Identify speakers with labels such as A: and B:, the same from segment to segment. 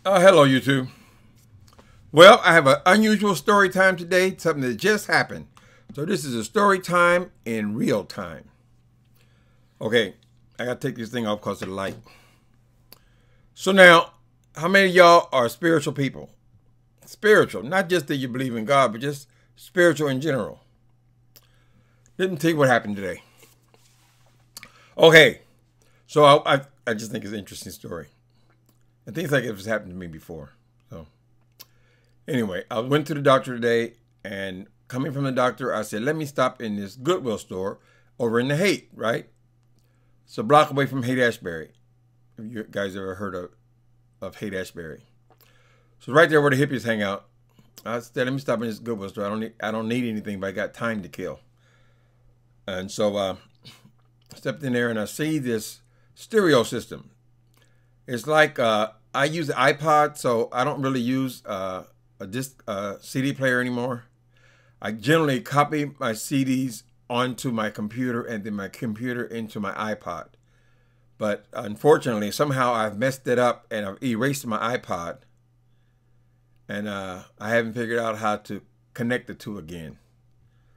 A: Hello, YouTube. Well, I have an unusual story time today, something that just happened. So this is a story time in real time. Okay, I gotta take this thing off because of the light. So now, how many of y'all are spiritual people? Spiritual, not just that you believe in God, but just spiritual in general. Let me tell you what happened today. Okay, so I just think it's an interesting story. And things like it has happened to me before. So anyway, I went to the doctor today, and coming from the doctor, I said, let me stop in this Goodwill store over in the Haight, right? It's a block away from Haight-Ashbury. Have you guys ever heard of Haight-Ashbury? So right there where the hippies hang out. I said, let me stop in this Goodwill store. I don't need anything, but I got time to kill. And so I stepped in there and I see this stereo system. It's like I use the iPod, so I don't really use a CD player anymore. I generally copy my CDs onto my computer and then my computer into my iPod. But unfortunately, somehow I've messed it up and I've erased my iPod. And I haven't figured out how to connect the two again.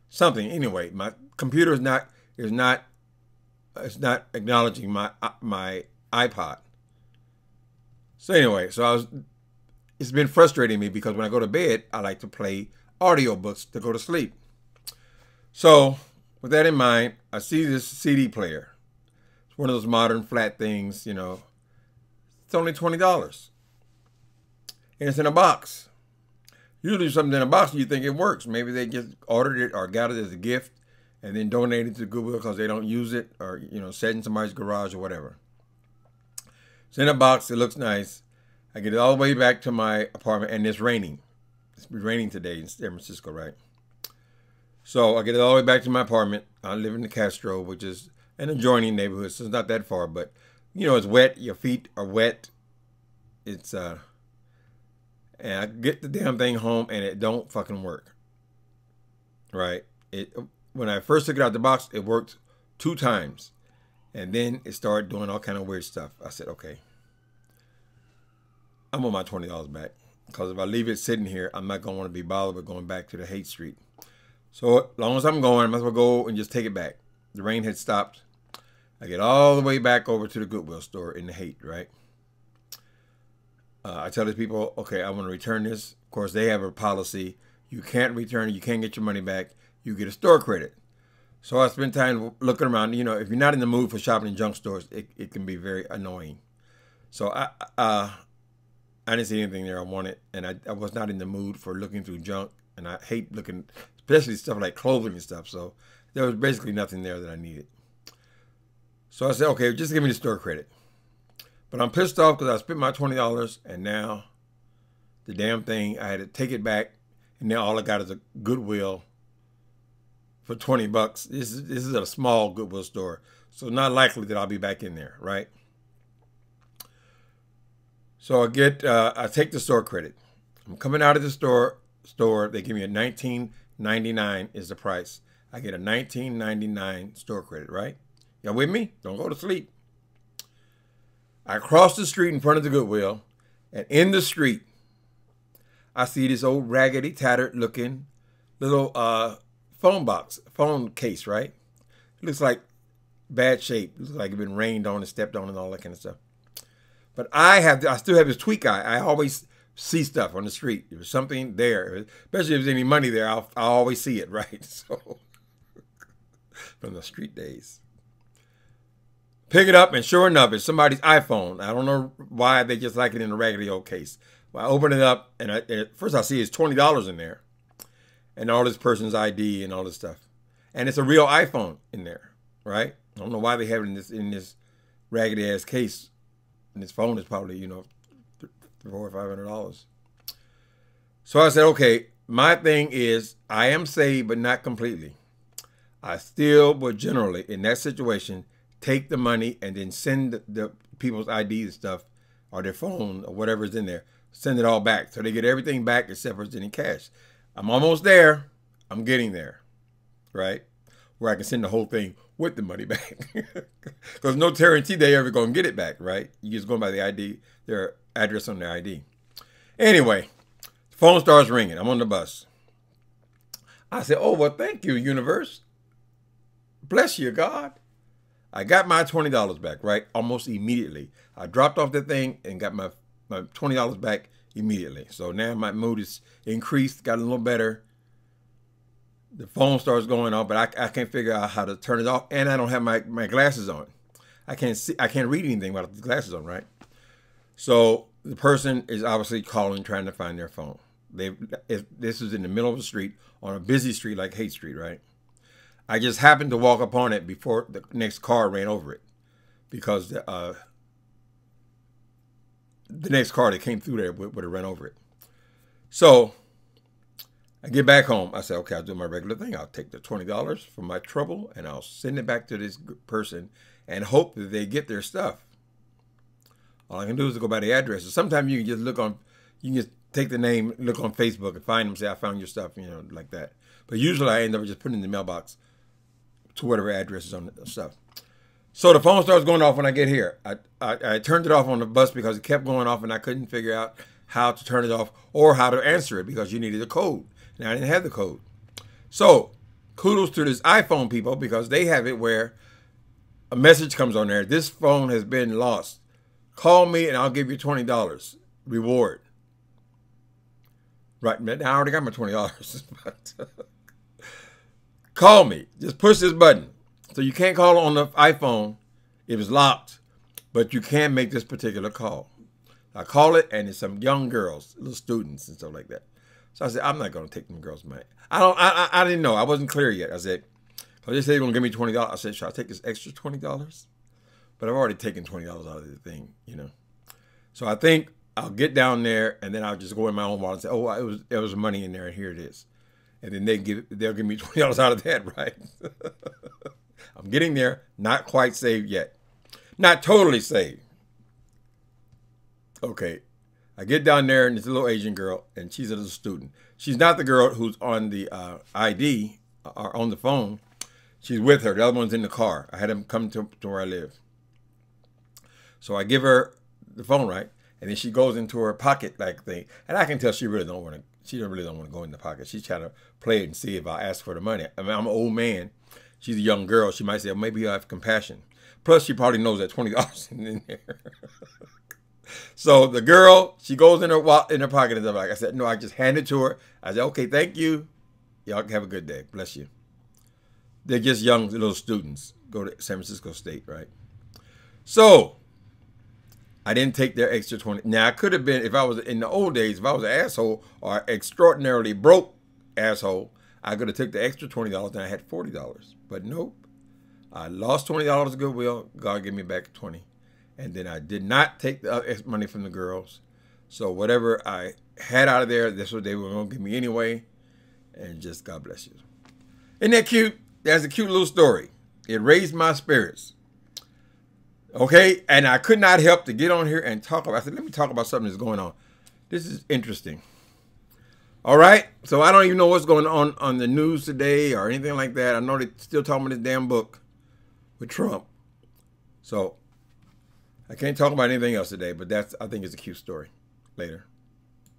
A: Something, anyway, my computer is not acknowledging my iPod. So anyway, it's been frustrating me because when I go to bed, I like to play audiobooks to go to sleep. So with that in mind, I see this CD player. It's one of those modern flat things, you know. It's only $20. And it's in a box. Usually something in a box, you think it works. Maybe they just ordered it or got it as a gift and then donated it to Goodwill because they don't use it, or, you know, set in somebody's garage or whatever. It's in a box. It looks nice. I get it all the way back to my apartment, and it's raining. It's raining today in San Francisco, right? So I get it all the way back to my apartment. I live in the Castro, which is an adjoining neighborhood, so it's not that far. But, you know, it's wet. Your feet are wet. It's, and I get the damn thing home, and it don't fucking work. Right? When I first took it out the box, it worked 2 times. And then it started doing all kind of weird stuff. I said, okay, I'm on my $20 back. Because if I leave it sitting here, I'm not going to want to be bothered with going back to the Haight Street. So as long as I'm going, I might as well go and just take it back. The rain had stopped. I get all the way back over to the Goodwill store in the Haight, right? I tell these people, okay, I want to return this. Of course, they have a policy. You can't return it. You can't get your money back. You get a store credit. So I spent time looking around. You know, if you're not in the mood for shopping in junk stores, it can be very annoying. So I didn't see anything there I wanted, and I was not in the mood for looking through junk, and I hate looking, especially stuff like clothing and stuff. So there was basically nothing there that I needed. So I said, okay, just give me the store credit. But I'm pissed off because I spent my $20, and now the damn thing, I had to take it back, and now all I got is a Goodwill for $20. This is a small Goodwill store, so not likely that I'll be back in there, right? So I take the store credit. I'm coming out of the store. They give me a $19.99 is the price. I get a $19.99 store credit, right? Y'all with me? Don't go to sleep. I cross the street in front of the Goodwill, and in the street, I see this old raggedy, tattered looking little phone case, right? It looks like bad shape. It looks like it's been rained on and stepped on and all that kind of stuff. But I still have this tweak eye. I always see stuff on the street. If there's something there, especially if there's any money there, I'll always see it, right? So from the street days. Pick it up, and sure enough, it's somebody's iPhone. I don't know why they just like it in a raggedy old case. Well, I open it up, and at first I see it's $20 in there. And all this person's ID and all this stuff. And it's a real iPhone in there, right? I don't know why they have it in this raggedy ass case. And this phone is probably, you know, $400 or $500. So I said, okay, my thing is I am saved, but not completely. I still would generally, in that situation, take the money and then send the people's ID and stuff, or their phone or whatever's in there, send it all back. So they get everything back except for sending cash. I'm almost there. I'm getting there, right? Where I can send the whole thing with the money back. Because no guarantee they ever going to get it back, right? You just going by the ID, their address on their ID. Anyway, the phone starts ringing. I'm on the bus. I said, oh, well, thank you, universe. Bless you, God. I got my $20 back, right? Almost immediately. I dropped off the thing and got my $20 back immediately. So now my mood is increased, got a little better. The phone starts going off, but I can't figure out how to turn it off. And I don't have my glasses on. I can't read anything without the glasses on, right? So the person is obviously calling, trying to find their phone. This is in the middle of the street, on a busy street like Haight Street, right? I just happened to walk upon it before the next car ran over it, because the next car that came through there would have run over it. So I get back home. I said, okay, I'll do my regular thing. I'll take the $20 from my trouble and I'll send it back to this person and hope that they get their stuff. All I can do is go by the address. Sometimes you can just you can just take the name, look on Facebook and find them, say, I found your stuff, like that. But usually I end up just putting it in the mailbox to whatever address is on the stuff. So the phone starts going off when I get here. I turned it off on the bus because it kept going off and I couldn't figure out how to turn it off or how to answer it because you needed a code. And I didn't have the code. So kudos to this iPhone people, because they have it where a message comes on there. This phone has been lost. Call me and I'll give you $20 reward. Right now I already got my $20. Call me. Just push this button. So you can't call on the iPhone if it's locked, but you can make this particular call. I call it, and it's some young girls, little students and stuff like that. So I said, I'm not going to take them girls' money. I didn't know. I wasn't clear yet. I said, so they said they're going to give me $20. I said, should I take this extra $20? But I've already taken $20 out of the thing, So I think I'll get down there, and then I'll just go in my own wallet and say, oh, there was money in there, and here it is. And then they'll give me $20 out of that, right? I'm getting there, not quite saved yet. Not totally saved. Okay. I get down there, and it's a little Asian girl, and she's a little student. She's not the girl who's on the ID or on the phone. She's with her. The other one's in the car. I had them come to where I live. So I give her the phone, right? And then she goes into her pocket like thing. And I can tell she really don't want to go in the pocket. She's trying to play it and see if I ask for the money. I mean, I'm an old man. She's a young girl. She might say, well, maybe I'll have compassion. Plus, she probably knows that $20 in there. So the girl, she goes in her pocket and stuff like I said, no, I just hand it to her. I said, okay, thank you. Y'all have a good day. Bless you. They're just young little students. Go to San Francisco State, right? So I didn't take their extra 20. Now, I could have been, if I was in the old days, if I was an asshole or extraordinarily broke asshole, I could have took the extra $20 and I had $40. But nope. I lost $20 of goodwill. God gave me back 20. And then I did not take the money from the girls. So whatever I had out of there, that's what they were going to give me anyway. And just God bless you. Isn't that cute? That's a cute little story. It raised my spirits. Okay? And I could not help to get on here and talk about it. I said, let me talk about something that's going on. This is interesting. All right? So I don't even know what's going on the news today or anything like that. I know they're still talking about this damn book with Trump. So I can't talk about anything else today, but I think it's a cute story. Later.